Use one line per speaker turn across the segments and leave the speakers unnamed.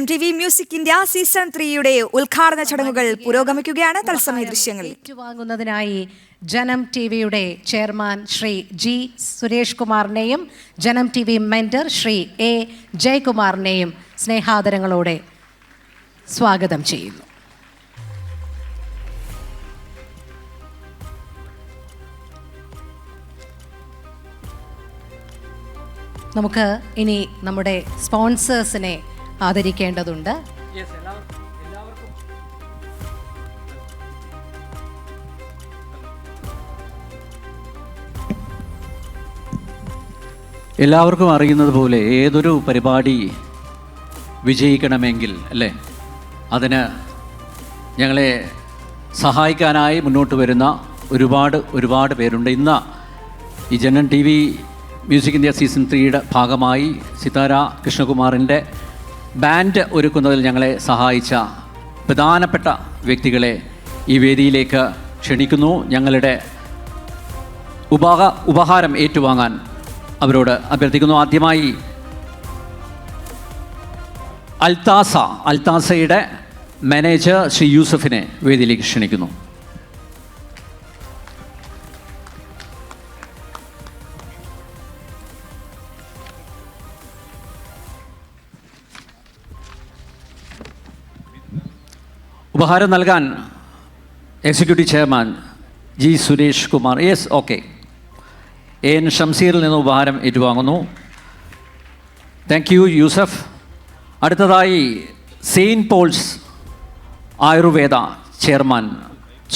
MTV music India season 3യുടെ ഉദ്ഘാടന ചടങ്ങുകൾ പുരോഗമിക്കുകയാണ്. തത്സമയ ദൃശ്യങ്ങൾ
ഏറ്റുവാങ്ങുന്നതിനായി ജനം ടിവിയുടെ ചെയർമാൻ ശ്രീ ജി സുരേഷ് കുമാറിനെയും ജനം ടിവി മെന്റർ ശ്രീ എ ജയകുമാറിനെയും സ്നേഹാദരങ്ങളോടെ സ്വാഗതം ചെയ്യുന്നു. നമുക്ക് ഇനി നമ്മുടെ സ്പോൺസേഴ്സിനെ ആദരിക്കേണ്ടതുണ്ട്.
എല്ലാവർക്കും അറിയുന്നത് പോലെ ഏതൊരു പരിപാടി വിജയിക്കണമെങ്കിൽ അല്ലേ, അതിന് ഞങ്ങളെ സഹായിക്കാനായി മുന്നോട്ട് വരുന്ന ഒരുപാട് പേരുണ്ട്. ഇന്ന് ഈ Janam T V music India season 3യുടെ ഭാഗമായി സിതാര കൃഷ്ണകുമാറിൻ്റെ ബാൻഡ് ഒരുക്കുന്നതിൽ ഞങ്ങളെ സഹായിച്ച പ്രധാനപ്പെട്ട വ്യക്തികളെ ഈ വേദിയിലേക്ക് ക്ഷണിക്കുന്നു. ഞങ്ങളുടെ ഉപഹാരം ഏറ്റുവാങ്ങാൻ അവരോട് അഭ്യർത്ഥിക്കുന്നു. ആദ്യമായി അൽത്താസയുടെ മാനേജർ ശ്രീ യൂസഫിനെ വേദിയിലേക്ക് ക്ഷണിക്കുന്നു. ഉപഹാരം നൽകാൻ executive chairman G Suresh Kumar. Yes, okay. N ഷംസീറിൽ നിന്ന് ഉപഹാരം ഏറ്റുവാങ്ങുന്നു. Thank you Yusuf. അടുത്തതായി saint Paul's Ayurveda chairman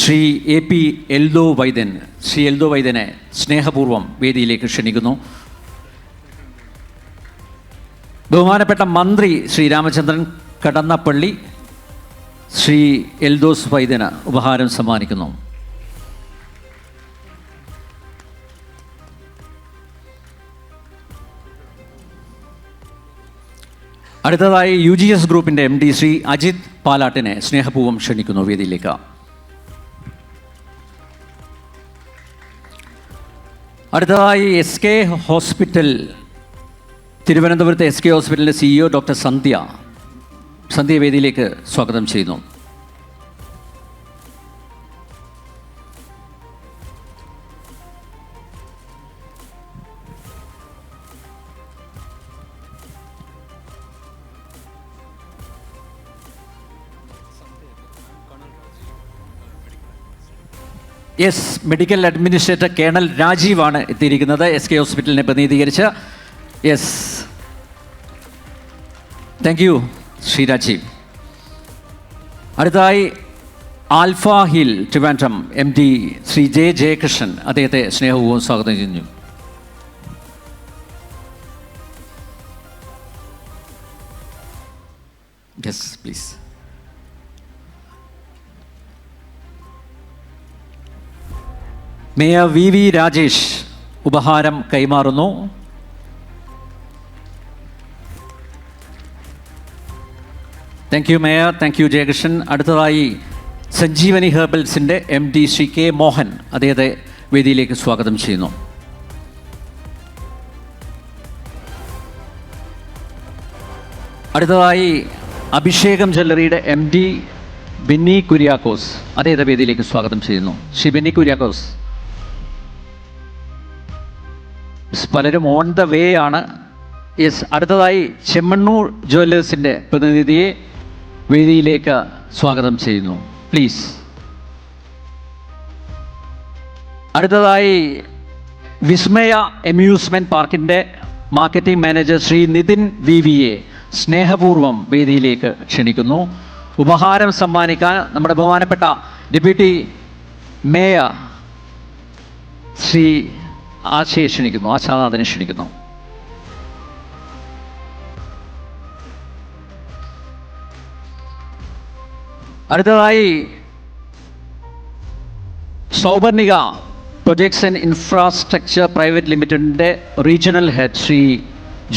Shri A P Eldho Vaidyan. Shri Eldho വൈദ്യനെ സ്നേഹപൂർവ്വം വേദിയിലേക്ക് ക്ഷണിക്കുന്നു. ബഹുമാനപ്പെട്ട മന്ത്രി ശ്രീ രാമചന്ദ്രൻ കടന്നപ്പള്ളി ശ്രീ എൽദോസ് വൈദ്യന് ഉപഹാരം സമ്മാനിക്കുന്നു. അടുത്തതായി UGS ഗ്രൂപ്പിൻ്റെ MD ശ്രീ അജിത് പാലാട്ടിനെ സ്നേഹപൂർവ്വം ക്ഷണിക്കുന്നു വേദിയിലേക്ക്. അടുത്തതായി SK ഹോസ്പിറ്റൽ, തിരുവനന്തപുരത്തെ SK ഹോസ്പിറ്റലിൻ്റെ CEO ഡോക്ടർ സന്ധ്യ വേദിയിലേക്ക് സ്വാഗതം ചെയ്യുന്നു. യെസ്, മെഡിക്കൽ അഡ്മിനിസ്ട്രേറ്റർ കേണൽ രാജീവാണ് എത്തിയിരിക്കുന്നത് SK ഹോസ്പിറ്റലിനെ പ്രതിനിധീകരിച്ച്. Yes, thank you Shri Rajeev. അടുത്തതായി alpha hill Trivandrum MD Shri Jayakrishnan, അദ്ദേഹത്തെ സ്നേഹപൂർവ്വം സ്വാഗതം ചെയ്യുന്നു. Yes please. Mayor VV Rajesh ഉപഹാരം കൈമാറുന്നു. Thank you mayor. Thank you Jayakrishnan. അടുത്തതായി സഞ്ജീവനി ഹെർബൽസിൻ്റെ MD ശ്രീ K മോഹൻ, അദ്ദേഹത്തെ വേദിയിലേക്ക് സ്വാഗതം ചെയ്യുന്നു. അടുത്തതായി അഭിഷേകം ജ്വല്ലറിയുടെ MD ബെന്നി കുര്യാക്കോസ്, അദ്ദേഹത്തെ വേദിയിലേക്ക് സ്വാഗതം ചെയ്യുന്നു. ശ്രീ ബെന്നി കുര്യാക്കോസ്. പലരും ഓൺ ദ വേ ആണ്. യെസ്, അടുത്തതായി ചെമ്മണ്ണൂർ ജ്വല്ലേഴ്സിൻ്റെ പ്രതിനിധിയെ വേദിയിലേക്ക് സ്വാഗതം ചെയ്യുന്നു. പ്ലീസ്. അടുത്തതായി വിസ്മയ അമ്യൂസ്മെൻറ്റ് പാർക്കിൻ്റെ മാർക്കറ്റിംഗ് മാനേജർ ശ്രീ നിതിൻ VVയെ സ്നേഹപൂർവ്വം വേദിയിലേക്ക് ക്ഷണിക്കുന്നു. ഉപഹാരം സമ്മാനിക്കാൻ നമ്മുടെ ബഹുമാനപ്പെട്ട ഡെപ്യൂട്ടി മേയർ ശ്രീ ആശാനാഥനെ ക്ഷണിക്കുന്നു. അടുത്തതായി Souparnika projects and infrastructure private ലിമിറ്റഡിൻ്റെ റീജിയണൽ ഹെഡ് ശ്രീ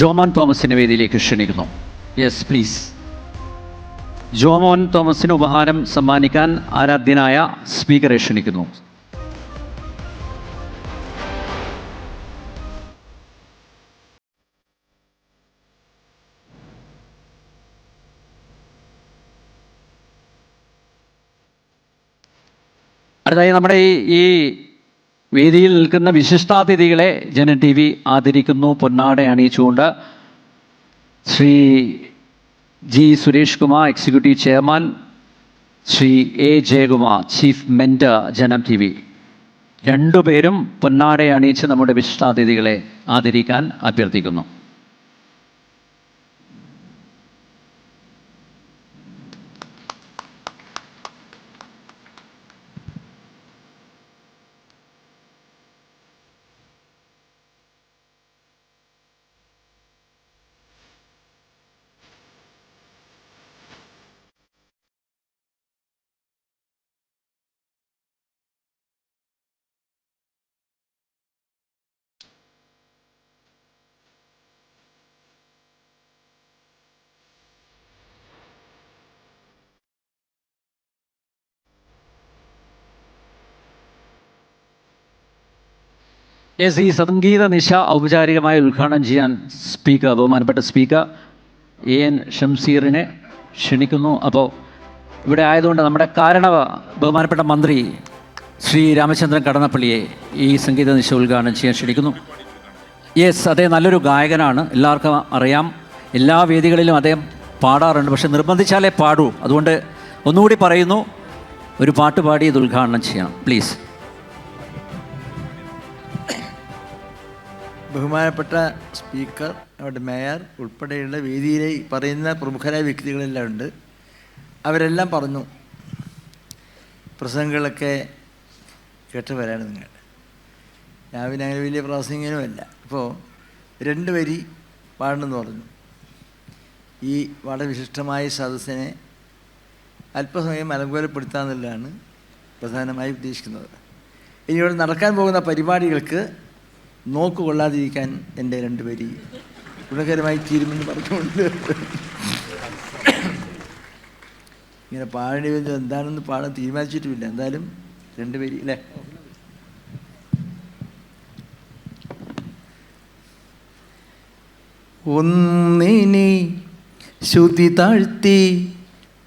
ജോമോൻ തോമസിനെ വേദിയിലേക്ക് ക്ഷണിക്കുന്നു. Yes please. ജോമോൻ തോമസിന് ഉപഹാരം സമ്മാനിക്കാൻ ആരാധ്യനായ സ്പീക്കറെ ക്ഷണിക്കുന്നു. അടുത്തായി നമ്മുടെ ഈ വേദിയിൽ നിൽക്കുന്ന വിശിഷ്ടാതിഥികളെ ജനം ടി വി ആദരിക്കുന്നു. പൊന്നാട അണിയിച്ചുകൊണ്ട് Shri G Suresh Kumar, executive chairman, Shri A Jayakumar, chief mentor, Janam T V, രണ്ടുപേരും പൊന്നാട അണിയിച്ച് നമ്മുടെ വിശിഷ്ടാതിഥികളെ ആദരിക്കാൻ അഭ്യർത്ഥിക്കുന്നു. യെസ്, ഈ സംഗീത നിശ ഔപചാരികമായി ഉദ്ഘാടനം ചെയ്യാൻ ബഹുമാനപ്പെട്ട സ്പീക്കർ എൻ ഷംസീറിനെ ക്ഷണിക്കുന്നു. അപ്പോൾ ഇവിടെ ആയതുകൊണ്ട് നമ്മുടെ ബഹുമാനപ്പെട്ട മന്ത്രി ശ്രീ രാമചന്ദ്രൻ കടന്നപ്പള്ളിയെ ഈ സംഗീത നിശ ഉദ്ഘാടനം ചെയ്യാൻ ക്ഷണിക്കുന്നു. യെസ്, അദ്ദേഹം നല്ലൊരു ഗായകനാണ്, എല്ലാവർക്കും അറിയാം. എല്ലാ വേദികളിലും അദ്ദേഹം പാടാറുണ്ട്, പക്ഷെ നിർബന്ധിച്ചാലേ പാടൂ. അതുകൊണ്ട് ഒന്നുകൂടി പറയുന്നു, ഒരു പാട്ട് പാടി ഇത് ഉദ്ഘാടനം ചെയ്യണം, പ്ലീസ്.
ബഹുമാനപ്പെട്ട സ്പീക്കർ, അവിടെ മേയർ ഉൾപ്പെടെയുള്ള വേദിയിലെ പറയുന്ന പ്രമുഖരായ വ്യക്തികളെല്ലാം ഉണ്ട്. അവരെല്ലാം പറഞ്ഞു, പ്രസംഗങ്ങളൊക്കെ കേട്ടവരാണ് നിങ്ങൾ. ഞാൻ പിന്നെ അങ്ങനെ വലിയ പ്രാസംഗികനുമല്ല. അപ്പോൾ 2 വരി പാടണമെന്ന് പറഞ്ഞു. ഈ വളരെ വിശിഷ്ടമായ സദസ്സിനെ അല്പസമയം അലങ്കോലപ്പെടുത്താമെന്നുള്ളതാണ് പ്രധാനമായി ഉദ്ദേശിക്കുന്നത്. ഇനി ഇവിടെ നടക്കാൻ പോകുന്ന പരിപാടികൾക്ക് നോക്കുകൊള്ളാതിരിക്കാൻ എൻ്റെ 2 വരി ഗുണകരമായി തീരുമെന്ന് പറഞ്ഞുകൊണ്ട് ഇങ്ങനെ പാടേണ്ടി വരുന്നത് എന്താണെന്ന് പാടാൻ തീരുമാനിച്ചിട്ടുമില്ല. എന്തായാലും 2 വരി അല്ലേ. ഒന്നിനി ശ്രുതി താഴ്ത്തി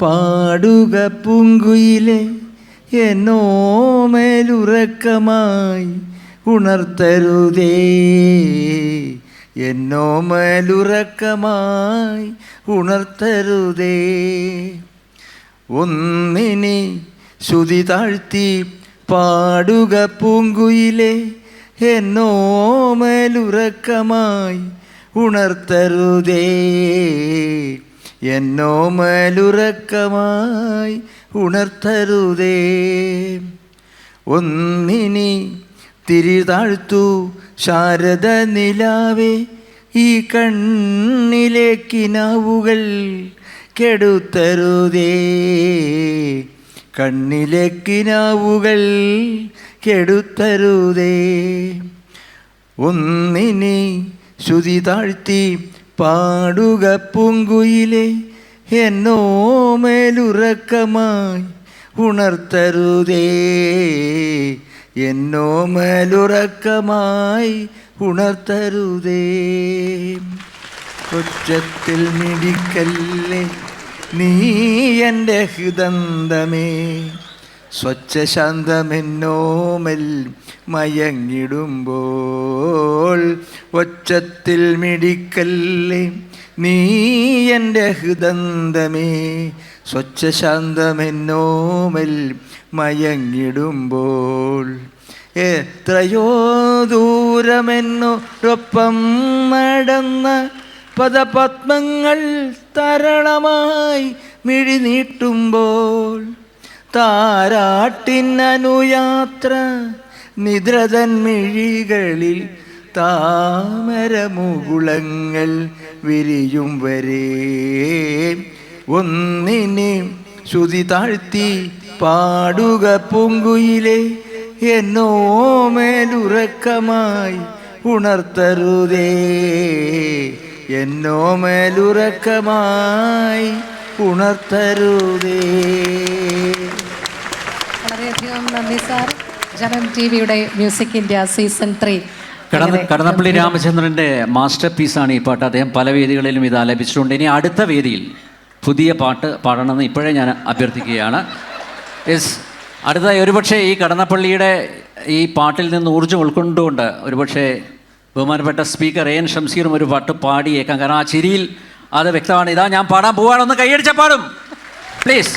പാടുക പൂങ്കുയിലെ, എന്നോ മേലുറക്കമായി ഉണർത്തരുതേ, എന്നോ മേലുറക്കമായി ഉണർത്തരുതേ. ഒന്നിനി ശ്രുതി താഴ്ത്തി പാടുക പൂങ്കുയിലെ, എന്നോ മേലുറക്കമായി ഉണർത്തരുതേ, എന്നോ മേലുറക്കമായി ഉണർത്തരുതേ. ഒന്നിനി തിരി താഴ്ത്തു ശാരദ നിലാവേ, ഈ കണ്ണിലെ കിനാവുകൾ കെടുത്തരുതേ, കണ്ണിലെ കിനാവുകൾ കെടുത്തരുതേ. ഒന്നിനി ശ്രുതി താഴ്ത്തി പാടുക പൂങ്കുയിലെ, എന്നോ മേലുറക്കമായി ഉണർത്തരുതേ, എന്നോ മേലുറക്കമായി ഉണർത്തരുതേ. ഉച്ചത്തിൽ മിടിക്കല്ലേ നീ എൻ്റെ ഹൃദന്തമേ, സ്വച്ഛശാന്തമെന്നോമൽ മയങ്ങിടുമ്പോൾ. ഒച്ചത്തിൽ മിടിക്കല്ലേ നീ എൻ്റെ ഹൃദന്തമേ, സ്വച്ഛശാന്തമെന്നോമൽ മയങ്ങിടുമ്പോൾ. എത്രയോ ദൂരമെന്നോടൊപ്പം നടന്ന പദപത്മങ്ങൾ തരളമായി മിഴി നീട്ടുമ്പോൾ. താരാട്ടിനനുയാത്ര നിദ്രതൻ മിഴികളിൽ താമരമുകുളങ്ങൾ വിരിയും വരെ. ഒന്നിനെ ശ്രുതി താഴ്ത്തി പാടുക പൂങ്കുയിലെ, എന്നോ മേലുറക്കമായി ഉണർത്തരുതേ, എന്നോ മേലുറക്കമായി ഉണർത്തരുതേ.
വളരെയധികം നന്ദി സാർ. ജനം ടി വിയുടെ മ്യൂസിക് ഇന്ത്യ സീസൺ 3
കടന്നപ്പള്ളി രാമചന്ദ്രൻ്റെ മാസ്റ്റർ പീസാണ് ഈ പാട്ട്. അദ്ദേഹം പല വേദികളിലും ഇത് ആലപിച്ചിട്ടുണ്ട്. ഇനി അടുത്ത വേദിയിൽ പുതിയ പാട്ട് പാടണമെന്ന് ഇപ്പോഴേ ഞാൻ അഭ്യർത്ഥിക്കുകയാണ്. യെസ്, അടുത്തതായി ഒരുപക്ഷെ ഈ കടന്നപ്പള്ളിയുടെ ഈ പാട്ടിൽ നിന്ന് ഊർജ്ജം ഉൾക്കൊണ്ടുകൊണ്ട് ഒരുപക്ഷെ ബഹുമാനപ്പെട്ട സ്പീക്കർ എൻ ഷംസീറും ഒരു പാട്ട് പാടിയേക്കാം. കാരണം ആ ചിരിയിൽ അത് വ്യക്തമാണ്. ഇതാ ഞാൻ പാടാൻ പോവാണൊന്ന് കൈയടിച്ചാൽ പാടും പ്ലീസ്.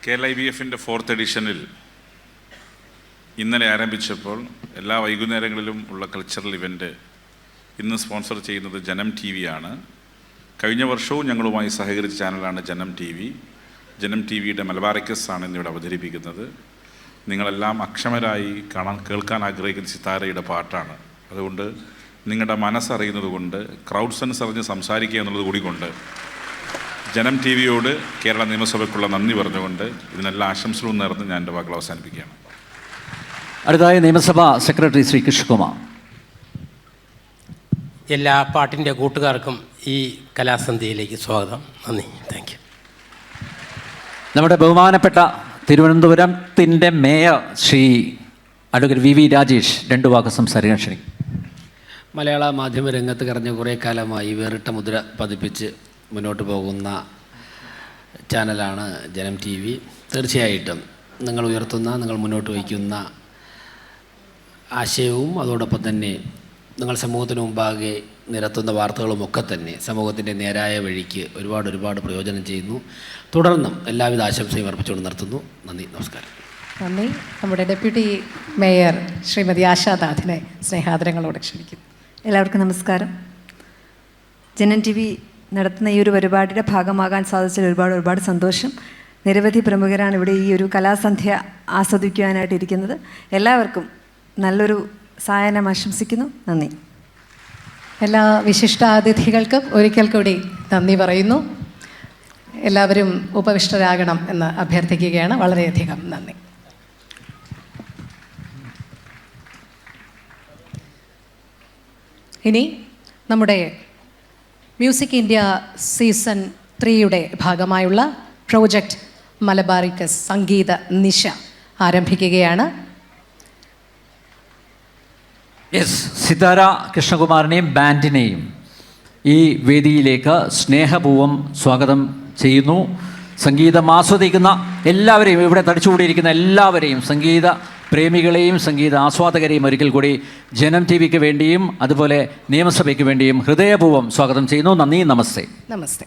കേരള IVF-ൻ്റെ 4th എഡിഷനിൽ ഇന്നലെ ആരംഭിച്ചപ്പോൾ എല്ലാ വൈകുന്നേരങ്ങളിലും ഉള്ള കൾച്ചറൽ ഇവൻ്റ് ഇന്ന് സ്പോൺസർ ചെയ്യുന്നത് ജനം TV ആണ്. കഴിഞ്ഞ വർഷവും ഞങ്ങളുമായി സഹകരിച്ച ചാനലാണ് ജനം TV. ജനം TVയുടെ മലബാറിക്കസ് ആണ് ഇന്നിവിടെ അവതരിപ്പിക്കുന്നത്. നിങ്ങളെല്ലാം അക്ഷമരായി കേൾക്കാൻ ആഗ്രഹിക്കുന്ന സിത്താരയുടെ പാട്ടാണ്. അതുകൊണ്ട് നിങ്ങളുടെ മനസ്സറിയുന്നത് കൊണ്ട്, ക്രൗഡ് സെൻസ് അറിഞ്ഞ് സംസാരിക്കുക എന്നുള്ളത് കൂടി കൊണ്ട് ജനം TVയോട് കേരള നിയമസഭയ്ക്കുള്ള നന്ദി പറഞ്ഞുകൊണ്ട് ഇതിനെല്ലാം ആശംസകളും നേർന്ന് ഞാൻ എൻ്റെ വാക്കുകൾ അവസാനിപ്പിക്കുകയാണ്.
അടുത്തതായി നിയമസഭാ സെക്രട്ടറി ശ്രീ കൃഷ്ണകുമാർ.
എല്ലാ പാട്ടിൻ്റെ കൂട്ടുകാർക്കും ഈ കലാസന്ധ്യയിലേക്ക് സ്വാഗതം. നന്ദി. Thank you.
നമ്മുടെ ബഹുമാനപ്പെട്ട തിരുവനന്തപുരത്തിൻ്റെ mayor Shri advocate VV Rajesh 2 വാക്ക് സംസാരിക്കാൻ ക്ഷണിക്കും.
മലയാള മാധ്യമ രംഗത്ത് കഴിഞ്ഞ കുറേ കാലമായി വേറിട്ട മുദ്ര പതിപ്പിച്ച് മുന്നോട്ട് പോകുന്ന ചാനലാണ് ജനം TV. തീർച്ചയായിട്ടും നിങ്ങൾ ഉയർത്തുന്ന, നിങ്ങൾ മുന്നോട്ട് വയ്ക്കുന്ന ആശയവും അതോടൊപ്പം തന്നെ നിങ്ങൾ സമൂഹത്തിന് മുമ്പാകെ നിരത്തുന്ന വാർത്തകളുമൊക്കെ തന്നെ സമൂഹത്തിൻ്റെ നേരായ വഴിക്ക് ഒരുപാട് പ്രയോജനം ചെയ്യുന്നു. തുടർന്നും എല്ലാവിധ ആശംസയും അർപ്പിച്ചുകൊണ്ട് നിർത്തുന്നു. നന്ദി, നമസ്കാരം.
നന്ദി. നമ്മുടെ ഡെപ്യൂട്ടി മേയർ ശ്രീമതി ആശാനാഥിനെ സ്നേഹാദരങ്ങളോടെ ക്ഷണിക്കുന്നു.
എല്ലാവർക്കും നമസ്കാരം. ജനം TV നടത്തുന്ന ഈ ഒരു പരിപാടിയുടെ ഭാഗമാകാൻ സാധിച്ചതിൽ ഒരുപാട് സന്തോഷം. നിരവധി പ്രമുഖരാണ് ഇവിടെ ഈ ഒരു കലാസന്ധ്യ ആസ്വദിക്കുവാനായിട്ടിരിക്കുന്നത്. എല്ലാവർക്കും നല്ലൊരു സായാഹ്നം ആശംസിക്കുന്നു. നന്ദി.
എല്ലാ വിശിഷ്ടാതിഥികൾക്കും ഒരിക്കൽ കൂടി നന്ദി പറയുന്നു. എല്ലാവരും ഉപവിഷ്ടരാകണം എന്ന് അഭ്യർത്ഥിക്കുകയാണ്. വളരെയധികം നന്ദി. ഇനി നമ്മുടെ മ്യൂസിക് ഇന്ത്യ സീസൺ 3യുടെ ഭാഗമായുള്ള പ്രോജക്റ്റ് മലബാറിക്കസ് സംഗീത നിശ ആരംഭിക്കുകയാണ്.
യെസ്, സിതാര കൃഷ്ണകുമാറിനെയും ബാൻഡിനെയും ഈ വേദിയിലേക്ക് സ്നേഹപൂർവ്വം സ്വാഗതം ചെയ്യുന്നു. സംഗീതം ആസ്വദിക്കുന്ന എല്ലാവരെയും, ഇവിടെ തടിച്ചുകൂടിയിരിക്കുന്ന എല്ലാവരെയും, സംഗീത പ്രേമികളെയും സംഗീത ആസ്വാദകരെയും ഒരിക്കൽ കൂടി ജനം TVക്ക് വേണ്ടിയും അതുപോലെ നിയമസഭയ്ക്ക് വേണ്ടിയും ഹൃദയപൂർവ്വം സ്വാഗതം ചെയ്യുന്നു. നന്ദി, നമസ്തേ.
നമസ്തേ.